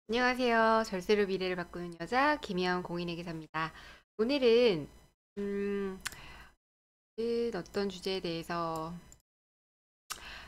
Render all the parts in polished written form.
안녕하세요. 절세로 미래를 바꾸는 여자 김희영 공인회계사입니다. 오늘은 어떤 주제에 대해서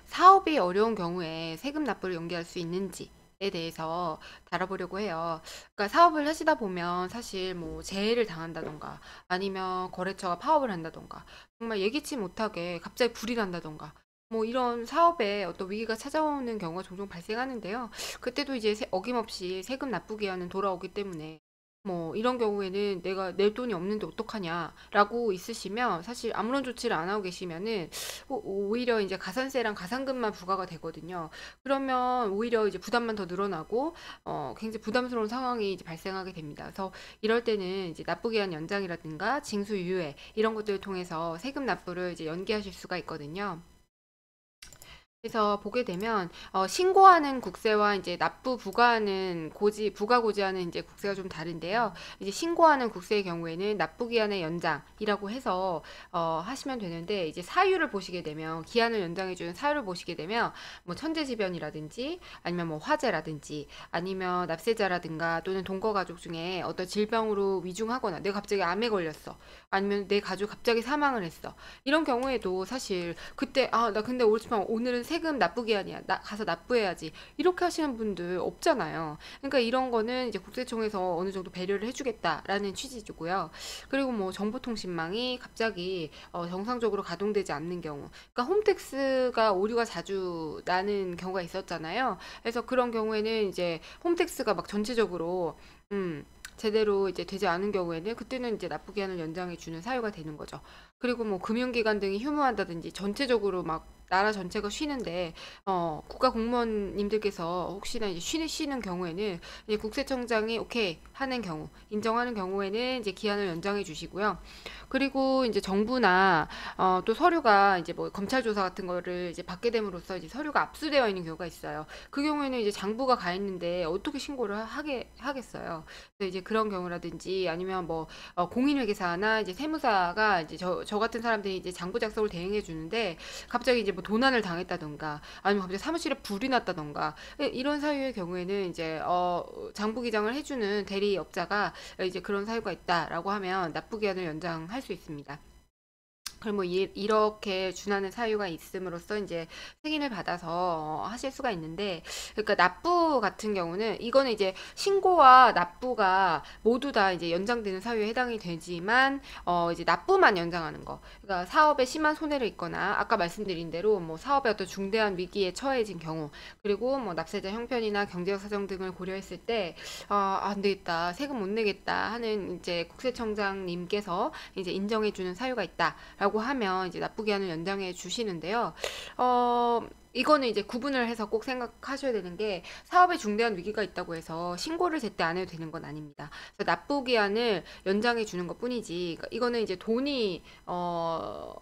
사업이 어려운 경우에 세금 납부를 연기할 수 있는지에 대해서 다뤄보려고 해요. 그러니까 사업을 하시다 보면 사실 뭐 재해를 당한다던가 아니면 거래처가 파업을 한다던가 정말 예기치 못하게 갑자기 불이 난다던가 뭐 이런 사업에 어떤 위기가 찾아오는 경우가 종종 발생하는데요. 그때도 이제 어김없이 세금 납부 기한은 돌아오기 때문에 뭐 이런 경우에는 내가 낼 돈이 없는데 어떡하냐라고 있으시면 사실 아무런 조치를 안 하고 계시면은 오히려 이제 가산세랑 가산금만 부과가 되거든요. 그러면 오히려 이제 부담만 더 늘어나고 굉장히 부담스러운 상황이 이제 발생하게 됩니다. 그래서 이럴 때는 이제 납부 기한 연장이라든가 징수 유예 이런 것들을 통해서 세금 납부를 이제 연기하실 수가 있거든요. 그래서 보게 되면 신고하는 국세와 이제 납부 부과하는 부가 고지하는 이제 국세가 좀 다른데요. 이제 신고하는 국세의 경우에는 납부 기한의 연장이라고 해서 하시면 되는데 이제 사유를 보시게 되면 기한을 연장해 주는 사유를 보시게 되면 뭐 천재지변이라든지 아니면 뭐 화재라든지 아니면 납세자라든가 또는 동거 가족 중에 어떤 질병으로 위중하거나 내가 갑자기 암에 걸렸어. 아니면 내 가족 갑자기 사망을 했어. 이런 경우에도 사실 그때 나 근데 오늘은 세금 납부 기한이야. 나 가서 납부해야지. 이렇게 하시는 분들 없잖아요. 그러니까 이런 거는 이제 국세청에서 어느 정도 배려를 해주겠다라는 취지고요. 그리고 뭐 정보통신망이 갑자기 정상적으로 가동되지 않는 경우, 그러니까 홈택스가 오류가 자주 나는 경우가 있었잖아요. 그래서 그런 경우에는 이제 홈택스가 막 전체적으로 음, 제대로 이제 되지 않은 경우에는 그때는 이제 납부 기한을 연장해 주는 사유가 되는 거죠. 그리고 뭐 금융기관 등이 휴무한다든지 전체적으로 막 나라 전체가 쉬는데 국가 공무원님들께서 혹시나 이제 쉬는 경우에는 이제 국세청장이 오케이 하는 경우 인정하는 경우에는 이제 기한을 연장해 주시고요. 그리고 이제 정부나 또 서류가 이제 뭐 검찰 조사 같은 거를 이제 받게 됨으로써 이제 서류가 압수되어 있는 경우가 있어요. 그 경우에는 이제 장부가 가 있는데 어떻게 신고를 하겠어요. 그래서 이제 그런 경우라든지 아니면 뭐 공인회계사나 이제 세무사가 이제 저 같은 사람들이 이제 장부 작성을 대행해 주는데 갑자기 이제 뭐 도난을 당했다던가 아니면 갑자기 사무실에 불이 났다던가 이런 사유의 경우에는 이제 장부 기장을 해주는 대리업자가 이제 그런 사유가 있다라고 하면 납부 기한을 연장할 수 있습니다. 그럼 뭐 이렇게 준하는 사유가 있음으로써 이제 승인을 받아서 하실 수가 있는데, 그러니까 납부 같은 경우는 이거는 이제 신고와 납부가 모두 다 이제 연장되는 사유에 해당이 되지만 이제 납부만 연장하는 거. 그러니까 사업에 심한 손해를 입거나 아까 말씀드린 대로 뭐 사업에 어떤 중대한 위기에 처해진 경우, 그리고 뭐 납세자 형편이나 경제적 사정 등을 고려했을 때 안 되겠다, 세금 못 내겠다 하는 이제 국세청장님께서 이제 인정해주는 사유가 있다라고 하면 이제 납부기한을 연장해 주시는데요. 이거는 이제 구분을 해서 꼭 생각하셔야 되는 게 사업에 중대한 위기가 있다고 해서 신고를 제때 안 해도 되는 건 아닙니다. 그래서 납부기한을 연장해 주는 것 뿐이지, 그러니까 이거는 이제 돈이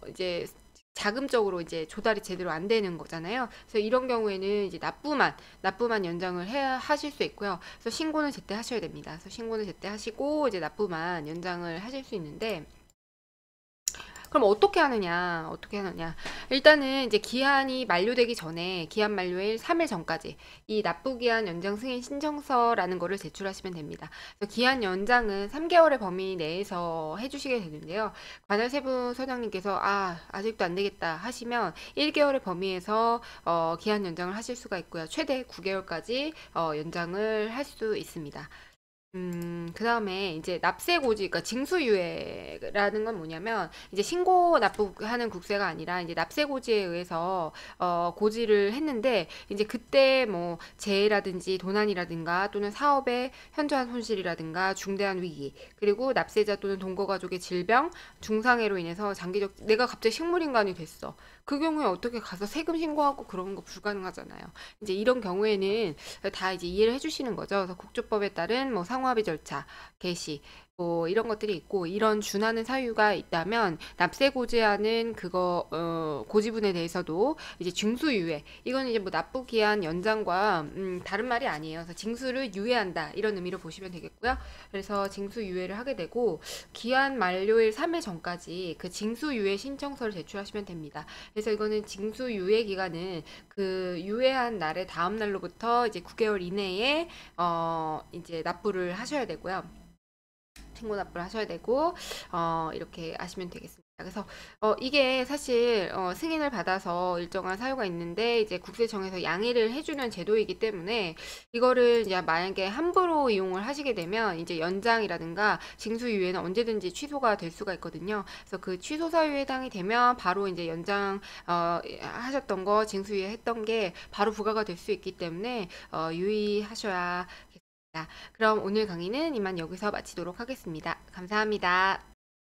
이제 자금적으로 이제 조달이 제대로 안 되는 거잖아요. 그래서 이런 경우에는 이제 납부만 연장을 하실 수 있고요. 그래서 신고는 제때 하셔야 됩니다. 그래서 신고는 제때 하시고 이제 납부만 연장을 하실 수 있는데, 그럼 어떻게 하느냐? 어떻게 하느냐? 일단은 이제 기한이 만료되기 전에 기한 만료일 3일 전까지 이 납부 기한 연장 승인 신청서라는 거를 제출하시면 됩니다. 그래서 기한 연장은 3개월의 범위 내에서 해주시게 되는데요. 관할세부 서장님께서 아직도 안 되겠다 하시면 1개월의 범위에서 기한 연장을 하실 수가 있고요. 최대 9개월까지 연장을 할 수 있습니다. 그 다음에 이제 납세고지, 그러니까 징수유예라는 건 뭐냐면, 이제 신고 납부하는 국세가 아니라, 이제 납세고지에 의해서, 고지를 했는데, 이제 그때 뭐, 재해라든지 도난이라든가, 또는 사업의 현저한 손실이라든가, 중대한 위기, 그리고 납세자 또는 동거가족의 질병, 중상해로 인해서 내가 갑자기 식물인간이 됐어. 그 경우에 어떻게 가서 세금 신고하고 그런 거 불가능하잖아요. 이제 이런 경우에는 다 이제 이해를 해주시는 거죠. 그래서 국조법에 따른 뭐 상호합의 절차 개시, 뭐 이런 것들이 있고 이런 준하는 사유가 있다면 납세 고지하는 그거 고지분에 대해서도 이제 징수유예 이거는 이제 뭐 납부 기한 연장과 다른 말이 아니에요. 그래서 징수를 유예한다 이런 의미로 보시면 되겠고요. 그래서 징수유예를 하게 되고 기한 만료일 3일 전까지 그 징수유예 신청서를 제출하시면 됩니다. 그래서 이거는 징수유예 기간은 그 유예한 날의 다음 날로부터 이제 9개월 이내에 이제 납부를 하셔야 되고요. 신고 납부를 하셔야 되고 이렇게 아시면 되겠습니다. 그래서 이게 사실 승인을 받아서 일정한 사유가 있는데 이제 국세청에서 양해를 해주는 제도이기 때문에 이거를 이제 만약에 함부로 이용을 하시게 되면 이제 연장이라든가 징수유예는 언제든지 취소가 될 수가 있거든요. 그래서 그 취소 사유에 해당이 되면 바로 이제 연장 하셨던 거 징수유예 했던 게 바로 부과가 될 수 있기 때문에 유의하셔야 겠습니다. 그럼 오늘 강의는 이만 여기서 마치도록 하겠습니다. 감사합니다.